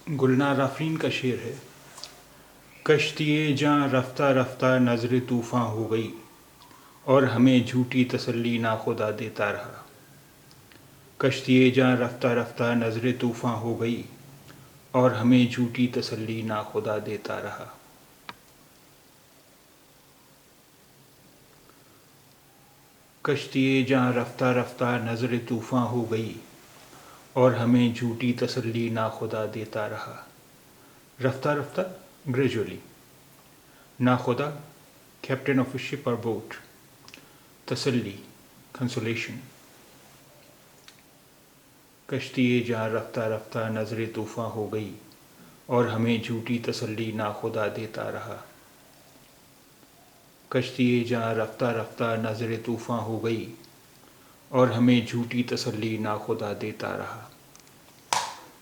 گلنار آفرین کا شعر ہے۔ کشتی جاں رفتہ رفتہ نظر طوفاں ہو گئی، اور ہمیں جھوٹی تسلی ناخدا دیتا رہا۔ کشتی جاں رفتہ رفتہ نظر طوفاں ہو گئی، اور ہمیں جھوٹی تسلی ناخدا دیتا رہا۔ کشتی جاں رفتہ رفتہ نظر طوفاں ہو گئی، اور ہمیں جھوٹی تسلی ناخدا دیتا رہا۔ رفتہ رفتہ گریجولی، ناخدا کیپٹن آف اے شپ اور بوٹ، تسلی کنسولیشن۔ کشتی جاں رفتہ رفتہ نظر طوفاں ہو گئی، اور ہمیں جھوٹی تسلی ناخدا دیتا رہا۔ کشتی جاں رفتہ رفتہ نظر طوفاں ہو گئی، اور ہمیں جھوٹی تسلی ناخدا دیتا رہا۔